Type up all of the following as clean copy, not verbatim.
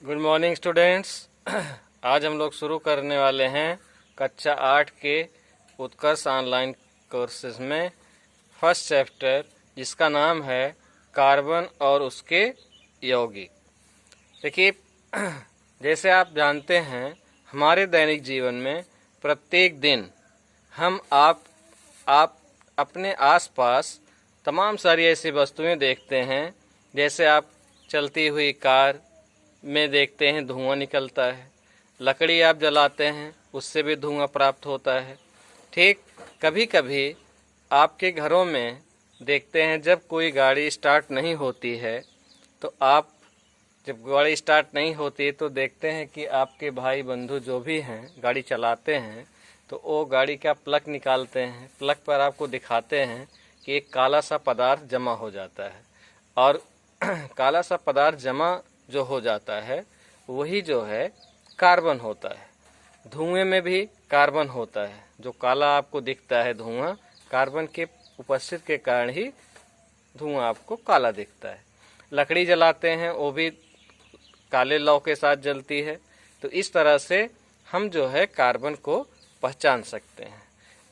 Good morning students. आज हम लोग शुरू करने वाले हैं कक्षा 8 के उत्कर्ष ऑनलाइन कोर्सेज में फर्स्ट चैप्टर, जिसका नाम है कार्बन और उसके यौगिक। देखिए, जैसे आप जानते हैं, हमारे दैनिक जीवन में प्रत्येक दिन हम आप अपने आसपास तमाम सारी ऐसी वस्तुएं देखते हैं। जैसे आप चलती हुई कार में देखते हैं धुआं निकलता है, लकड़ी आप जलाते हैं उससे भी धुआं प्राप्त होता है। ठीक कभी कभी आपके घरों में देखते हैं, जब कोई गाड़ी स्टार्ट नहीं होती है तो आप जब गाड़ी स्टार्ट नहीं होती तो देखते हैं कि आपके भाई बंधु जो भी हैं गाड़ी चलाते हैं तो वो गाड़ी का प्लग निकालते हैं। प्लग पर आपको दिखाते हैं कि एक काला सा पदार्थ जमा हो जाता है, और काला सा पदार्थ जमा जो हो जाता है वही जो है कार्बन होता है। धुएं में भी कार्बन होता है। जो काला आपको दिखता है धुआं, कार्बन के उपस्थित के कारण ही धुआं आपको काला दिखता है। लकड़ी जलाते हैं वो भी काले लौ के साथ जलती है। तो इस तरह से हम जो है कार्बन को पहचान सकते हैं।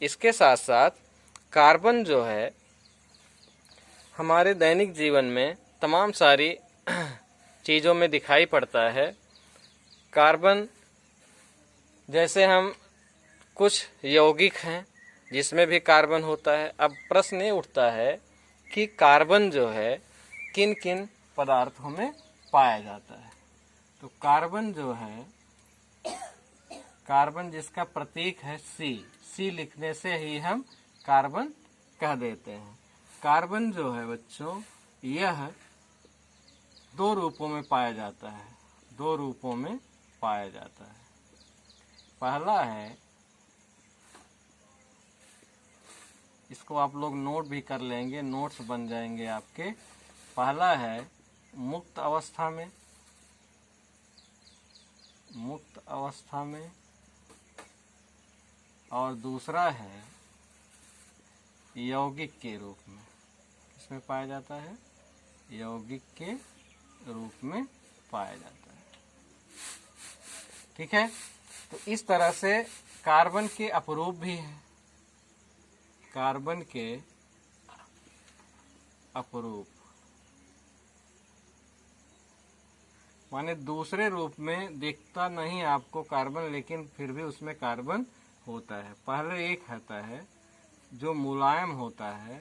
इसके साथ साथ कार्बन जो है हमारे दैनिक जीवन में तमाम सारी चीज़ों में दिखाई पड़ता है। कार्बन जैसे हम कुछ यौगिक हैं जिसमें भी कार्बन होता है। अब प्रश्न ये उठता है कि कार्बन जो है किन किन पदार्थों में पाया जाता है। तो कार्बन जो है, कार्बन जिसका प्रतीक है सी लिखने से ही हम कार्बन कह देते हैं। कार्बन जो है बच्चों, यह दो रूपों में पाया जाता है। दो रूपों में पाया जाता है। पहला है, इसको आप लोग नोट भी कर लेंगे, नोट्स बन जाएंगे आपके। पहला है मुक्त अवस्था में, मुक्त अवस्था में, और दूसरा है यौगिक के रूप में। किसमें पाया जाता है? यौगिक के रूप में पाया जाता है। ठीक है, तो इस तरह से कार्बन के अपरूप भी हैं। कार्बन के अपरूप माने दूसरे रूप में दिखता नहीं आपको कार्बन, लेकिन फिर भी उसमें कार्बन होता है। पहले एक होता है जो मुलायम होता है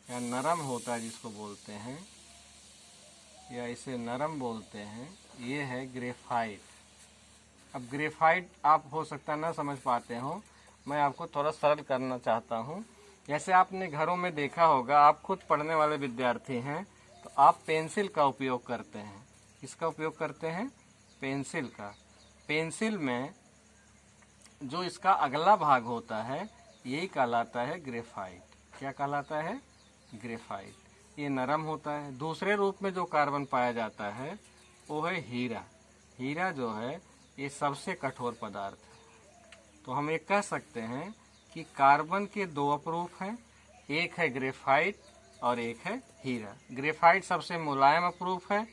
या नरम होता है, जिसको बोलते हैं या इसे नरम बोलते हैं, ये है ग्रेफाइट। अब ग्रेफाइट आप हो सकता ना समझ पाते हो, मैं आपको थोड़ा सरल करना चाहता हूँ। जैसे आपने घरों में देखा होगा, आप खुद पढ़ने वाले विद्यार्थी हैं तो आप पेंसिल का उपयोग करते हैं। किसका उपयोग करते हैं? पेंसिल का। पेंसिल में जो इसका अगला भाग होता है यही कहलाता है ग्रेफाइट। क्या कहलाता है? ग्रेफाइट। ये नरम होता है। दूसरे रूप में जो कार्बन पाया जाता है वो है हीरा। हीरा जो है ये सबसे कठोर पदार्थ है। तो हम ये कह सकते हैं कि कार्बन के दो अपरूप हैं, एक है ग्रेफाइट और एक है हीरा। ग्रेफाइट सबसे मुलायम अपरूप है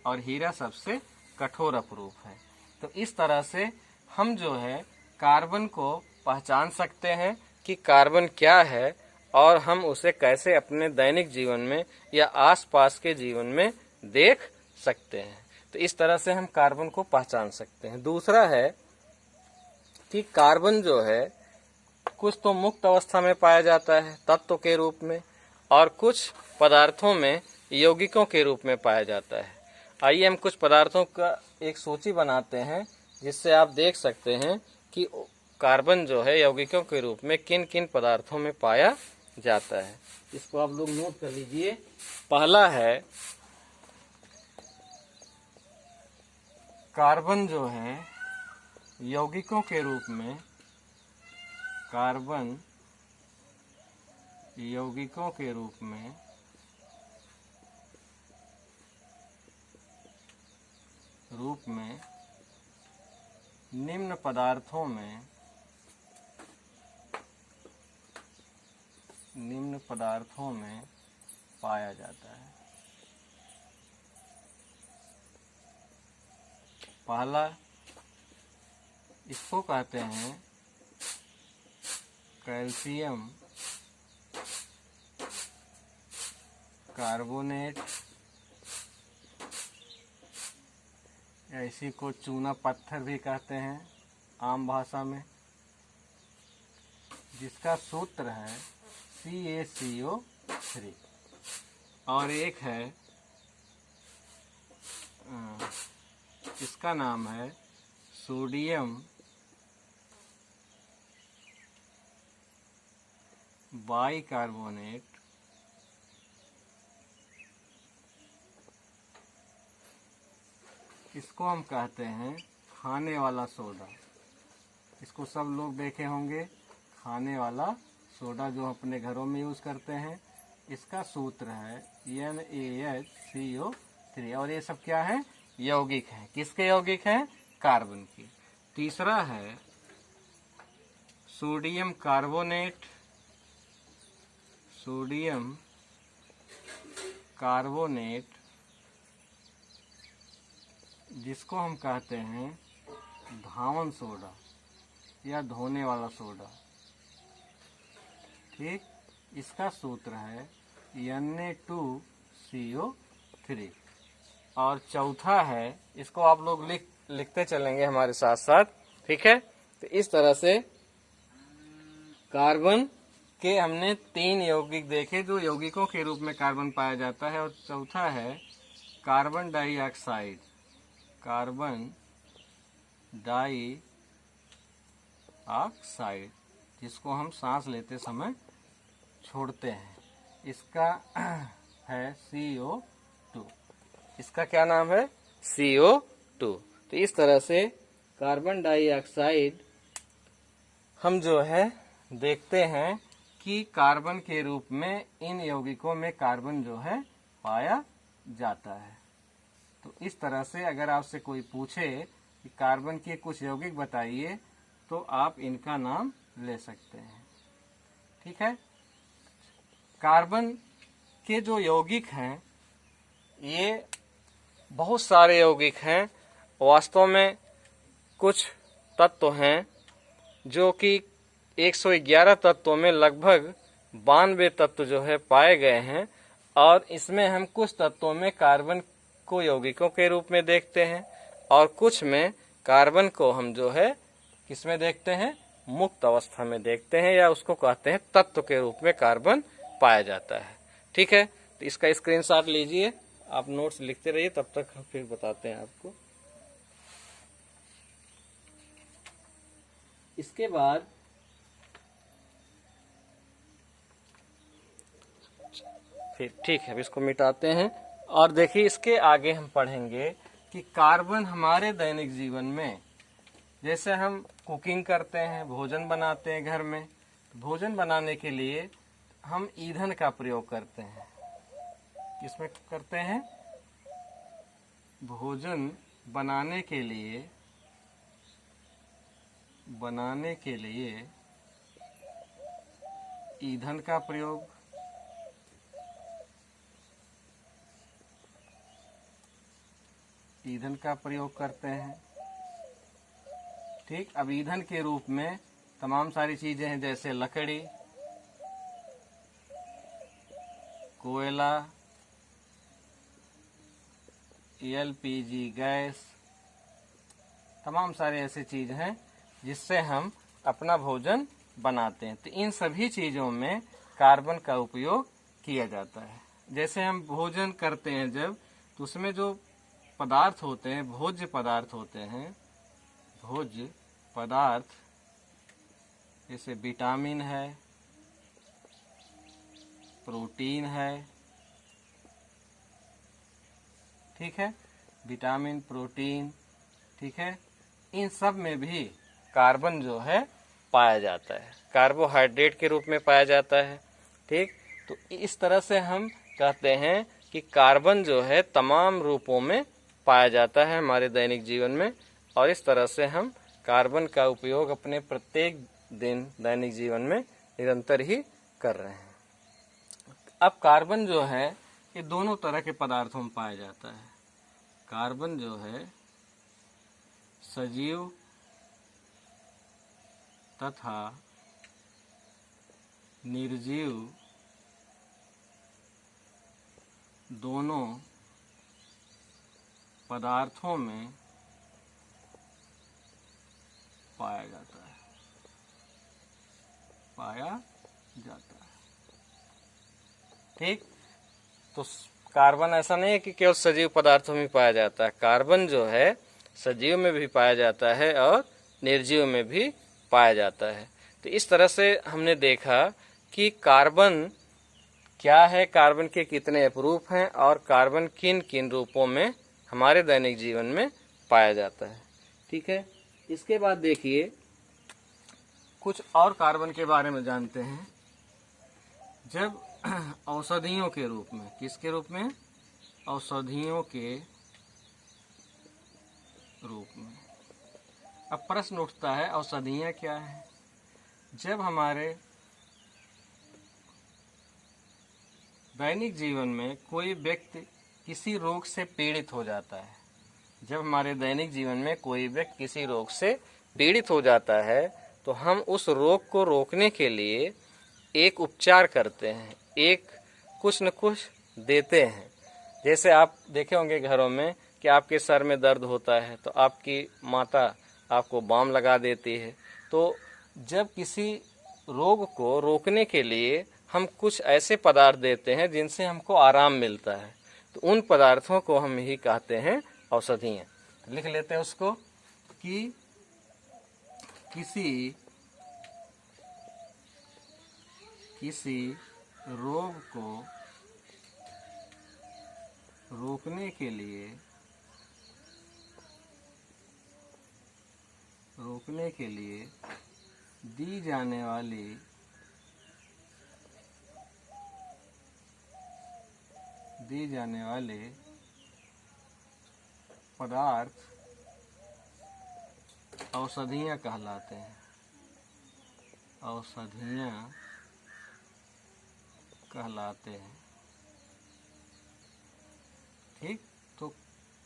और हीरा सबसे कठोर अपरूप है। तो इस तरह से हम जो है कार्बन को पहचान सकते हैं कि कार्बन क्या है और हम उसे कैसे अपने दैनिक जीवन में या आसपास के जीवन में देख सकते हैं। तो इस तरह से हम कार्बन को पहचान सकते हैं। दूसरा है कि कार्बन जो है कुछ तो मुक्त अवस्था में पाया जाता है तत्व के रूप में, और कुछ पदार्थों में यौगिकों के रूप में पाया जाता है। आइए हम कुछ पदार्थों का एक सूची बनाते हैं जिससे आप देख सकते हैं कि कार्बन जो है यौगिकों के रूप में किन किन पदार्थों में पाया जाता है। इसको आप लोग नोट कर लीजिए। पहला है कार्बन जो है यौगिकों के रूप में, कार्बन यौगिकों के रूप में निम्न पदार्थों में पाया जाता है। पहला इसको कहते हैं कैल्शियम कार्बोनेट, या इसी को चूना पत्थर भी कहते हैं आम भाषा में, जिसका सूत्र है CaCO3। और एक है इसका नाम है सोडियम बाइकार्बोनेट, इसको हम कहते हैं खाने वाला सोडा। इसको सब लोग देखे होंगे, खाने वाला सोडा जो अपने घरों में यूज़ करते हैं। इसका सूत्र है NaHCO3। और ये सब क्या है? यौगिक हैं। किसके यौगिक हैं? कार्बन की। तीसरा है सोडियम कार्बोनेट, सोडियम कार्बोनेट, जिसको हम कहते हैं धावन सोडा या धोने वाला सोडा। ठीक, इसका सूत्र है Na2CO3। और चौथा है, इसको आप लोग लिखते चलेंगे हमारे साथ साथ, ठीक है। तो इस तरह से कार्बन के हमने 3 यौगिक देखे जो यौगिकों के रूप में कार्बन पाया जाता है। और चौथा है कार्बन डाइऑक्साइड, कार्बन डाइऑक्साइड, जिसको हम सांस लेते समय छोड़ते हैं। इसका है CO2। इसका क्या नाम है? CO2। तो इस तरह से कार्बन डाइऑक्साइड हम जो है देखते हैं कि कार्बन के रूप में इन यौगिकों में कार्बन जो है पाया जाता है। तो इस तरह से अगर आपसे कोई पूछे कि कार्बन के कुछ यौगिक बताइए तो आप इनका नाम ले सकते हैं। ठीक है। कार्बन के जो यौगिक हैं ये बहुत सारे यौगिक हैं। वास्तव में कुछ तत्व हैं जो कि 111 तत्वों में लगभग 92 तत्व जो है पाए गए हैं। और इसमें हम कुछ तत्वों में कार्बन को यौगिकों के रूप में देखते हैं और कुछ में कार्बन को हम जो है किसमें देखते हैं? मुक्त अवस्था में देखते हैं, या उसको कहते हैं तत्व के रूप में कार्बन पाया जाता है। ठीक है, तो इसका स्क्रीनशॉट लीजिए, आप नोट्स लिखते रहिए, तब तक हम फिर बताते हैं आपको। इसके बाद फिर ठीक है, अब इसको मिटाते हैं और देखिए इसके आगे हम पढ़ेंगे कि कार्बन हमारे दैनिक जीवन में, जैसे हम कुकिंग करते हैं, भोजन बनाते हैं घर में, भोजन बनाने के लिए हम ईंधन का प्रयोग करते हैं। किसमें करते हैं? भोजन बनाने के लिए ईंधन का प्रयोग, करते हैं। ठीक, अब ईंधन के रूप में तमाम सारी चीजें हैं, जैसे लकड़ी, कोयला, LPG गैस, तमाम सारे ऐसे चीज हैं जिससे हम अपना भोजन बनाते हैं। तो इन सभी चीजों में कार्बन का उपयोग किया जाता है। जैसे हम भोजन करते हैं जब, तो उसमें जो पदार्थ होते हैं, भोज्य पदार्थ होते हैं, भोज्य पदार्थ जैसे विटामिन है, प्रोटीन है, ठीक है, विटामिन, प्रोटीन, ठीक है, इन सब में भी कार्बन जो है पाया जाता है। कार्बोहाइड्रेट के रूप में पाया जाता है। ठीक, तो इस तरह से हम कहते हैं कि कार्बन जो है तमाम रूपों में पाया जाता है हमारे दैनिक जीवन में, और इस तरह से हम कार्बन का उपयोग अपने प्रत्येक दिन दैनिक जीवन में निरंतर ही कर रहे हैं। अब कार्बन जो है ये दोनों तरह के पदार्थों में पाया जाता है। कार्बन जो है सजीव तथा निर्जीव दोनों पदार्थों में पाया जाता है। ठीक, तो कार्बन ऐसा नहीं है कि केवल सजीव पदार्थों में पाया जाता है। कार्बन जो है सजीव में भी पाया जाता है और निर्जीव में भी पाया जाता है। तो इस तरह से हमने देखा कि कार्बन क्या है, कार्बन के कितने अपरूप हैं और कार्बन किन किन रूपों में हमारे दैनिक जीवन में पाया जाता है। ठीक है, इसके बाद देखिए कुछ और कार्बन के बारे में जानते हैं। जब औषधियों के रूप में, किसके रूप में? औषधियों के रूप में। अब प्रश्न उठता है औषधियाँ क्या है? जब हमारे दैनिक जीवन में कोई व्यक्ति किसी रोग से पीड़ित हो जाता है, जब हमारे दैनिक जीवन में कोई व्यक्ति किसी रोग से पीड़ित हो जाता है तो हम उस रोग को रोकने के लिए एक उपचार करते हैं, एक कुछ न कुछ देते हैं। जैसे आप देखे होंगे घरों में कि आपके सर में दर्द होता है तो आपकी माता आपको बाम लगा देती है। तो जब किसी रोग को रोकने के लिए हम कुछ ऐसे पदार्थ देते हैं जिनसे हमको आराम मिलता है, तो उन पदार्थों को हम ही कहते हैं औषधियाँ। लिख लेते हैं उसको कि किसी रोग को रोकने के लिए दी जाने वाले पदार्थ औषधियाँ कहलाते हैं। ठीक, तो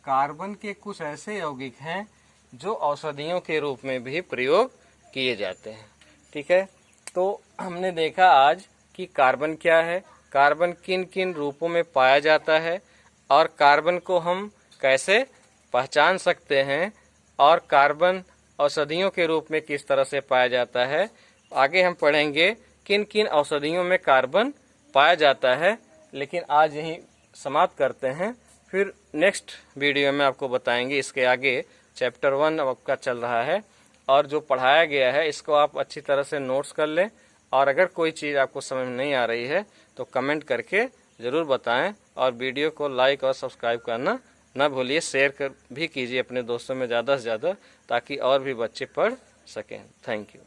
कार्बन के कुछ ऐसे यौगिक हैं जो औषधियों के रूप में भी प्रयोग किए जाते हैं। ठीक है, तो हमने देखा आज कि कार्बन क्या है, कार्बन किन किन रूपों में पाया जाता है और कार्बन को हम कैसे पहचान सकते हैं और कार्बन औषधियों के रूप में किस तरह से पाया जाता है। आगे हम पढ़ेंगे किन किन औषधियों में कार्बन पाया जाता है, लेकिन आज यहीं समाप्त करते हैं। फिर नेक्स्ट वीडियो में आपको बताएंगे। इसके आगे चैप्टर 1 आपका चल रहा है और जो पढ़ाया गया है इसको आप अच्छी तरह से नोट्स कर लें, और अगर कोई चीज़ आपको समझ में नहीं आ रही है तो कमेंट करके ज़रूर बताएं, और वीडियो को लाइक और सब्सक्राइब करना ना भूलिए। शेयर भी कीजिए अपने दोस्तों में ज़्यादा से ज़्यादा, ताकि और भी बच्चे पढ़ सकें। Thank you.